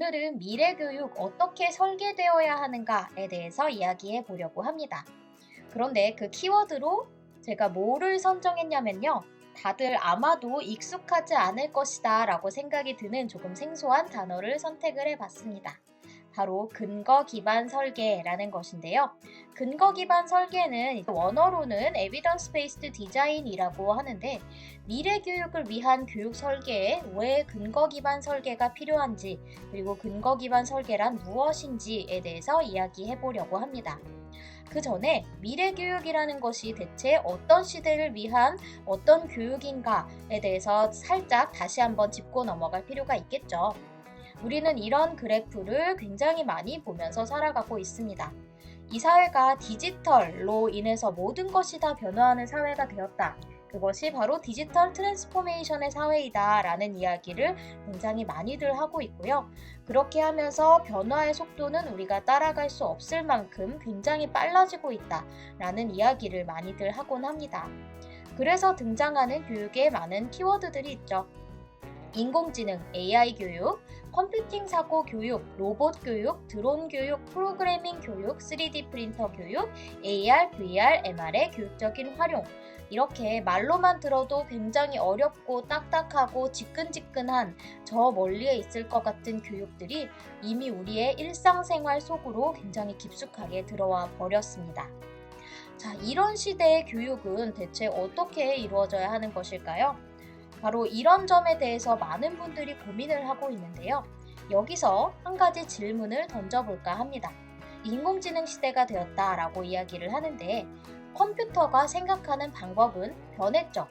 오늘은 미래 교육 어떻게 설계되어야 하는가에 대해서 이야기해 보려고 합니다. 그런데 그 키워드로 제가 뭐를 선정했냐면요. 다들 아마도 익숙하지 않을 것이다 라고 생각이 드는 조금 생소한 단어를 선택을 해봤습니다. 바로 근거 기반 설계라는 것인데요. 근거 기반 설계는 원어로는 Evidence Based Design이라고 하는데 미래 교육을 위한 교육 설계에 왜 근거 기반 설계가 필요한지 그리고 근거 기반 설계란 무엇인지에 대해서 이야기해 보려고 합니다. 그 전에 미래 교육이라는 것이 대체 어떤 시대를 위한 어떤 교육인가에 대해서 살짝 다시 한번 짚고 넘어갈 필요가 있겠죠. 우리는 이런 그래프를 굉장히 많이 보면서 살아가고 있습니다. 이 사회가 디지털로 인해서 모든 것이 다 변화하는 사회가 되었다. 그것이 바로 디지털 트랜스포메이션의 사회이다 라는 이야기를 굉장히 많이들 하고 있고요. 그렇게 하면서 변화의 속도는 우리가 따라갈 수 없을 만큼 굉장히 빨라지고 있다 라는 이야기를 많이들 하곤 합니다. 그래서 등장하는 교육에 많은 키워드들이 있죠. 인공지능, AI 교육, 컴퓨팅 사고 교육, 로봇 교육, 드론 교육, 프로그래밍 교육, 3D 프린터 교육, AR, VR, MR의 교육적인 활용. 이렇게 말로만 들어도 굉장히 어렵고 딱딱하고 지끈지끈한 저 멀리에 있을 것 같은 교육들이 이미 우리의 일상생활 속으로 굉장히 깊숙하게 들어와 버렸습니다. 자, 이런 시대의 교육은 대체 어떻게 이루어져야 하는 것일까요? 바로 이런 점에 대해서 많은 분들이 고민을 하고 있는데요. 여기서 한 가지 질문을 던져볼까 합니다. 인공지능 시대가 되었다라고 이야기를 하는데 컴퓨터가 생각하는 방법은 변했죠.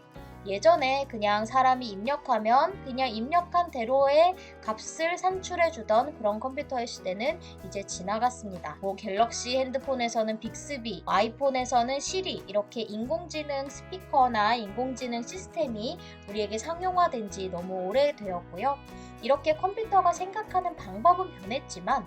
예전에 그냥 사람이 입력하면 그냥 입력한 대로의 값을 산출해주던 그런 컴퓨터의 시대는 이제 지나갔습니다. 갤럭시 핸드폰에서는 빅스비, 아이폰에서는 시리 이렇게 인공지능 스피커나 인공지능 시스템이 우리에게 상용화된 지 너무 오래되었고요. 이렇게 컴퓨터가 생각하는 방법은 변했지만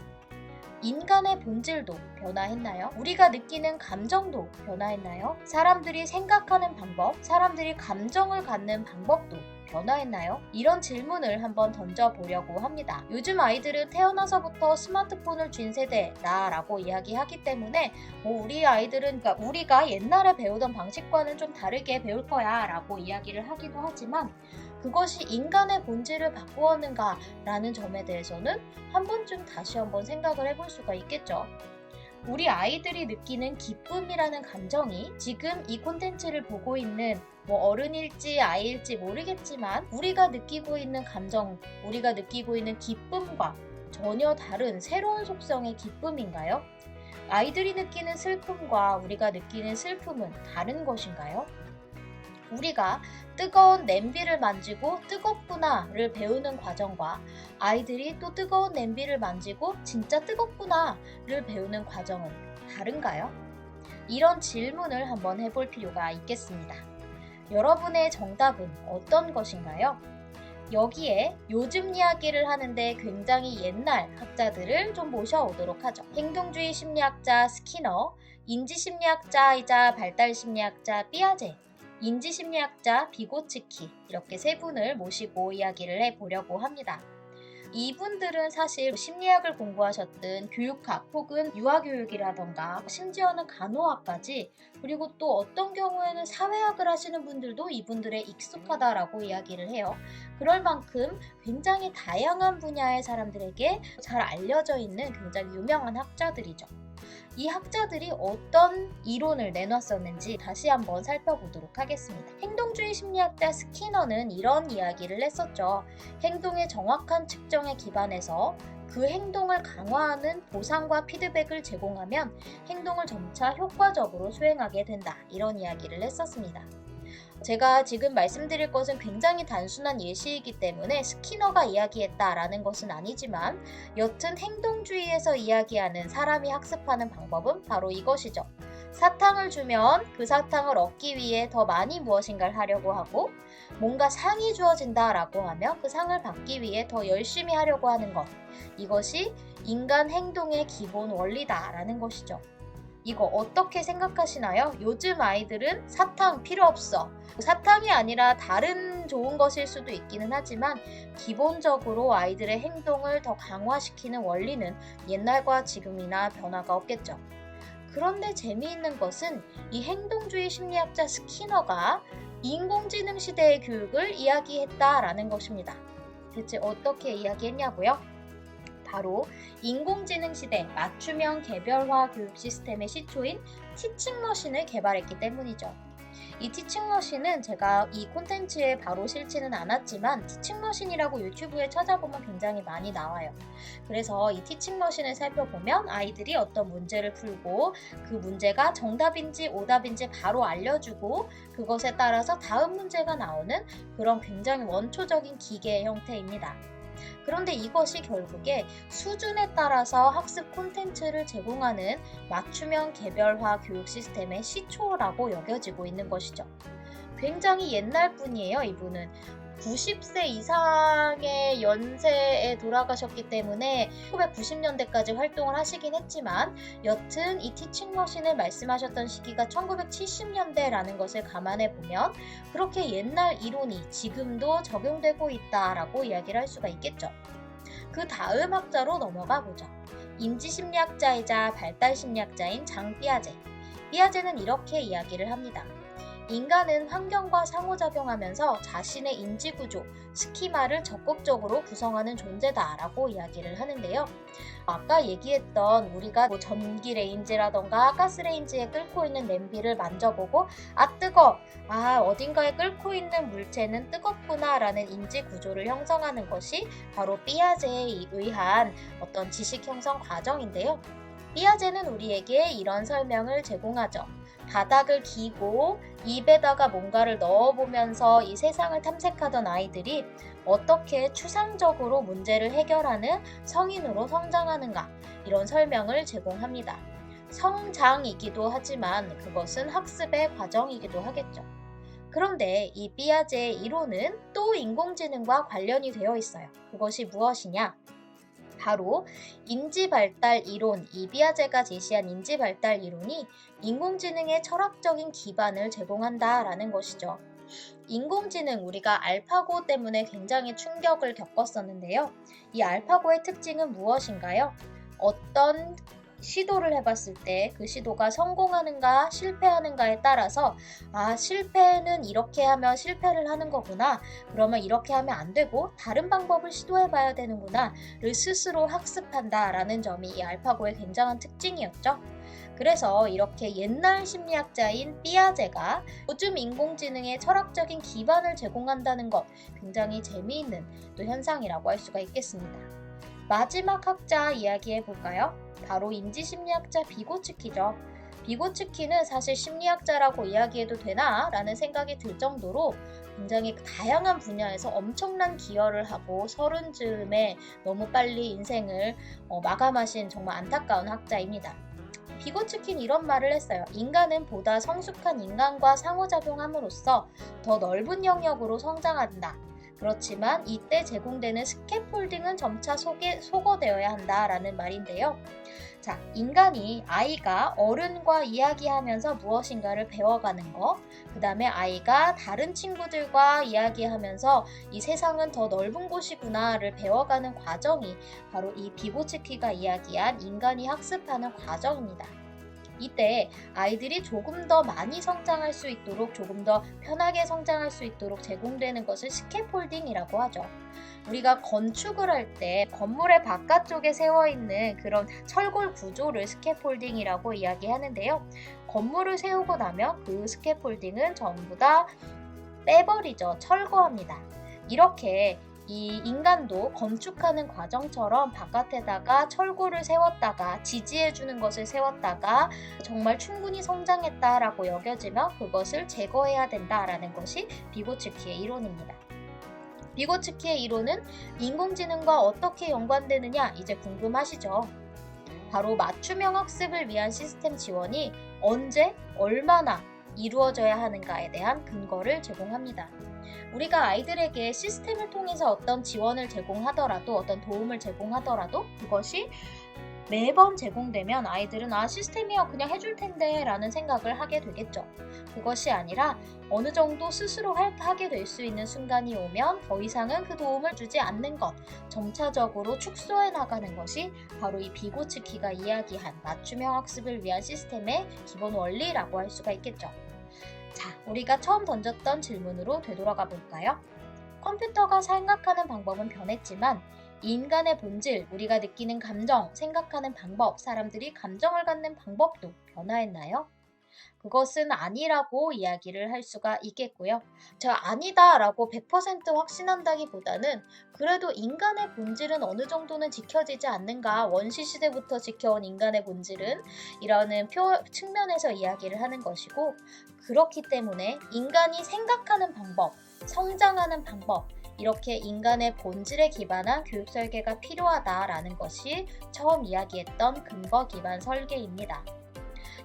인간의 본질도 변화했나요? 우리가 느끼는 감정도 변화했나요? 사람들이 생각하는 방법, 사람들이 감정을 갖는 방법도 변화했나요? 이런 질문을 한번 던져보려고 합니다. 요즘 아이들은 태어나서부터 스마트폰을 쥔 세대다라고 이야기하기 때문에 우리 아이들은 그러니까 우리가 옛날에 배우던 방식과는 좀 다르게 배울 거야 라고 이야기를 하기도 하지만 그것이 인간의 본질을 바꾸었는가 라는 점에 대해서는 한 번쯤 다시 한번 생각을 해볼 수가 있겠죠. 우리 아이들이 느끼는 기쁨이라는 감정이 지금 이 콘텐츠를 보고 있는 어른일지 아이일지 모르겠지만 우리가 느끼고 있는 감정, 우리가 느끼고 있는 기쁨과 전혀 다른 새로운 속성의 기쁨인가요? 아이들이 느끼는 슬픔과 우리가 느끼는 슬픔은 다른 것인가요? 우리가 뜨거운 냄비를 만지고 뜨겁구나를 배우는 과정과 아이들이 또 뜨거운 냄비를 만지고 진짜 뜨겁구나를 배우는 과정은 다른가요? 이런 질문을 한번 해볼 필요가 있겠습니다. 여러분의 정답은 어떤 것인가요? 여기에 요즘 이야기를 하는데 굉장히 옛날 학자들을 좀 모셔오도록 하죠. 행동주의 심리학자 스키너, 인지심리학자이자 발달심리학자 삐아제, 인지심리학자 비고츠키 이렇게 세 분을 모시고 이야기를 해보려고 합니다. 이분들은 사실 심리학을 공부하셨든 교육학 혹은 유아교육이라던가 심지어는 간호학까지 그리고 또 어떤 경우에는 사회학을 하시는 분들도 이분들의 익숙하다라고 이야기를 해요. 그럴 만큼 굉장히 다양한 분야의 사람들에게 잘 알려져 있는 굉장히 유명한 학자들이죠. 이 학자들이 어떤 이론을 내놨었는지 다시 한번 살펴보도록 하겠습니다. 행동주의 심리학자 스키너는 이런 이야기를 했었죠. 행동의 정확한 측정에 기반해서 그 행동을 강화하는 보상과 피드백을 제공하면 행동을 점차 효과적으로 수행하게 된다. 이런 이야기를 했었습니다. 제가 지금 말씀드릴 것은 굉장히 단순한 예시이기 때문에 스키너가 이야기했다라는 것은 아니지만 여튼 행동주의에서 이야기하는 사람이 학습하는 방법은 바로 이것이죠. 사탕을 주면 그 사탕을 얻기 위해 더 많이 무엇인가를 하려고 하고 뭔가 상이 주어진다라고 하면 그 상을 받기 위해 더 열심히 하려고 하는 것. 이것이 인간 행동의 기본 원리다라는 것이죠. 이거 어떻게 생각하시나요? 요즘 아이들은 사탕 필요 없어. 사탕이 아니라 다른 좋은 것일 수도 있기는 하지만 기본적으로 아이들의 행동을 더 강화시키는 원리는 옛날과 지금이나 변화가 없겠죠. 그런데 재미있는 것은 이 행동주의 심리학자 스키너가 인공지능 시대의 교육을 이야기했다라는 것입니다. 대체 어떻게 이야기했냐고요? 바로 인공지능 시대 맞춤형 개별화 교육 시스템의 시초인 티칭머신을 개발했기 때문이죠. 이 티칭머신은 제가 이 콘텐츠에 바로 실지는 않았지만 티칭머신이라고 유튜브에 찾아보면 굉장히 많이 나와요. 그래서 이 티칭머신을 살펴보면 아이들이 어떤 문제를 풀고 그 문제가 정답인지 오답인지 바로 알려주고 그것에 따라서 다음 문제가 나오는 그런 굉장히 원초적인 기계의 형태입니다. 그런데 이것이 결국에 수준에 따라서 학습 콘텐츠를 제공하는 맞춤형 개별화 교육 시스템의 시초라고 여겨지고 있는 것이죠. 굉장히 옛날 분이에요, 이분은. 90세 이상의 연세에 돌아가셨기 때문에 1990년대까지 활동을 하시긴 했지만 여튼 이 티칭머신을 말씀하셨던 시기가 1970년대라는 것을 감안해 보면 그렇게 옛날 이론이 지금도 적용되고 있다라고 이야기를 할 수가 있겠죠. 그 다음 학자로 넘어가 보죠. 인지심리학자이자 발달심리학자인 장 삐아제. 삐아제는 이렇게 이야기를 합니다. 인간은 환경과 상호작용하면서 자신의 인지구조, 스키마를 적극적으로 구성하는 존재다라고 이야기를 하는데요. 아까 얘기했던 우리가 전기 레인지라던가 가스 레인지에 끓고 있는 냄비를 만져보고 뜨거! 어딘가에 끓고 있는 물체는 뜨겁구나 라는 인지구조를 형성하는 것이 바로 삐아제에 의한 어떤 지식 형성 과정인데요. 삐아제는 우리에게 이런 설명을 제공하죠. 바닥을 기고 입에다가 뭔가를 넣어보면서 이 세상을 탐색하던 아이들이 어떻게 추상적으로 문제를 해결하는 성인으로 성장하는가 이런 설명을 제공합니다. 성장이기도 하지만 그것은 학습의 과정이기도 하겠죠. 그런데 이 삐아제의 이론은 또 인공지능과 관련이 되어 있어요. 그것이 무엇이냐? 바로 인지발달 이론, 이 삐아제가 제시한 인지발달 이론이 인공지능의 철학적인 기반을 제공한다라는 것이죠. 인공지능, 우리가 알파고 때문에 굉장히 충격을 겪었었는데요. 이 알파고의 특징은 무엇인가요? 어떤 시도를 해봤을 때 그 시도가 성공하는가 실패하는가에 따라서 실패는 이렇게 하면 실패를 하는 거구나, 그러면 이렇게 하면 안 되고 다른 방법을 시도해봐야 되는구나 를 스스로 학습한다 라는 점이 이 알파고의 굉장한 특징이었죠. 그래서 이렇게 옛날 심리학자인 삐아제가 요즘 인공지능의 철학적인 기반을 제공한다는 것, 굉장히 재미있는 또 현상이라고 할 수가 있겠습니다. 마지막 학자 이야기해 볼까요? 바로 인지심리학자 비고츠키죠. 비고츠키는 사실 심리학자라고 이야기해도 되나? 라는 생각이 들 정도로 굉장히 다양한 분야에서 엄청난 기여를 하고 30즈음에 너무 빨리 인생을 마감하신 정말 안타까운 학자입니다. 비고츠키는 이런 말을 했어요. 인간은 보다 성숙한 인간과 상호작용함으로써 더 넓은 영역으로 성장한다. 그렇지만 이때 제공되는 스캐폴딩은 점차 소거되어야 한다라는 말인데요. 자, 인간이 아이가 어른과 이야기하면서 무엇인가를 배워가는 거, 그 다음에 아이가 다른 친구들과 이야기하면서 이 세상은 더 넓은 곳이구나를 배워가는 과정이 바로 이 비고츠키가 이야기한 인간이 학습하는 과정입니다. 이때 아이들이 조금 더 많이 성장할 수 있도록, 조금 더 편하게 성장할 수 있도록 제공되는 것을 스캐폴딩이라고 하죠. 우리가 건축을 할 때 건물의 바깥쪽에 세워있는 그런 철골 구조를 스캐폴딩이라고 이야기하는데요. 건물을 세우고 나면 그 스캐폴딩은 전부 다 빼버리죠. 철거합니다. 이렇게 이 인간도 건축하는 과정처럼 바깥에다가 철골을 세웠다가 지지해주는 것을 세웠다가 정말 충분히 성장했다라고 여겨지면 그것을 제거해야 된다라는 것이 비고츠키의 이론입니다. 비고츠키의 이론은 인공지능과 어떻게 연관되느냐 이제 궁금하시죠? 바로 맞춤형 학습을 위한 시스템 지원이 언제, 얼마나 이루어져야 하는가에 대한 근거를 제공합니다. 우리가 아이들에게 시스템을 통해서 어떤 지원을 제공하더라도, 어떤 도움을 제공하더라도 그것이 매번 제공되면 아이들은 시스템이야 그냥 해줄 텐데 라는 생각을 하게 되겠죠. 그것이 아니라 어느 정도 스스로 하게 될 수 있는 순간이 오면 더 이상은 그 도움을 주지 않는 것, 점차적으로 축소해 나가는 것이 바로 이 비고츠키가 이야기한 맞춤형 학습을 위한 시스템의 기본 원리라고 할 수가 있겠죠. 자, 우리가 처음 던졌던 질문으로 되돌아가 볼까요? 컴퓨터가 생각하는 방법은 변했지만 인간의 본질, 우리가 느끼는 감정, 생각하는 방법, 사람들이 감정을 갖는 방법도 변화했나요? 그것은 아니라고 이야기를 할 수가 있겠고요. 제가 아니다라고 100% 확신한다기보다는 그래도 인간의 본질은 어느 정도는 지켜지지 않는가, 원시 시대부터 지켜온 인간의 본질은 이라는 측면에서 이야기를 하는 것이고, 그렇기 때문에 인간이 생각하는 방법, 성장하는 방법, 이렇게 인간의 본질에 기반한 교육 설계가 필요하다라는 것이 처음 이야기했던 근거 기반 설계입니다.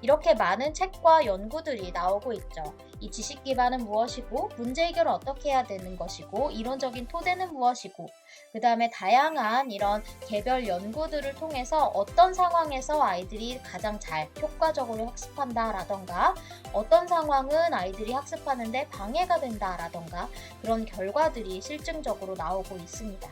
이렇게 많은 책과 연구들이 나오고 있죠. 이 지식 기반은 무엇이고, 문제 해결을 어떻게 해야 되는 것이고, 이론적인 토대는 무엇이고, 그 다음에 다양한 이런 개별 연구들을 통해서 어떤 상황에서 아이들이 가장 잘 효과적으로 학습한다라던가, 어떤 상황은 아이들이 학습하는데 방해가 된다라던가, 그런 결과들이 실증적으로 나오고 있습니다.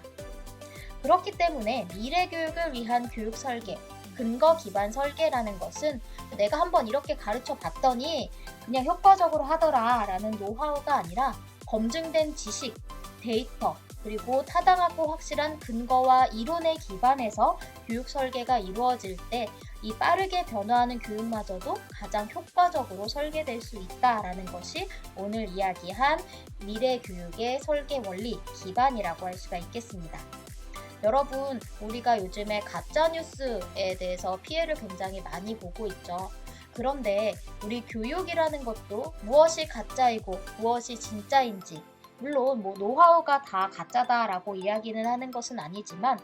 그렇기 때문에 미래 교육을 위한 교육 설계, 근거 기반 설계라는 것은 내가 한번 이렇게 가르쳐 봤더니 그냥 효과적으로 하더라 라는 노하우가 아니라 검증된 지식, 데이터, 그리고 타당하고 확실한 근거와 이론에 기반해서 교육 설계가 이루어질 때 이 빠르게 변화하는 교육마저도 가장 효과적으로 설계될 수 있다라는 것이 오늘 이야기한 미래 교육의 설계 원리 기반이라고 할 수가 있겠습니다. 여러분, 우리가 요즘에 가짜뉴스에 대해서 피해를 굉장히 많이 보고 있죠. 그런데 우리 교육이라는 것도 무엇이 가짜이고 무엇이 진짜인지, 물론 노하우가 다 가짜다라고 이야기는 하는 것은 아니지만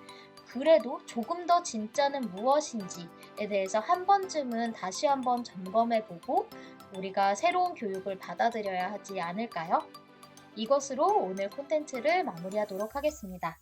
그래도 조금 더 진짜는 무엇인지에 대해서 한 번쯤은 다시 한번 점검해보고 우리가 새로운 교육을 받아들여야 하지 않을까요? 이것으로 오늘 콘텐츠를 마무리하도록 하겠습니다.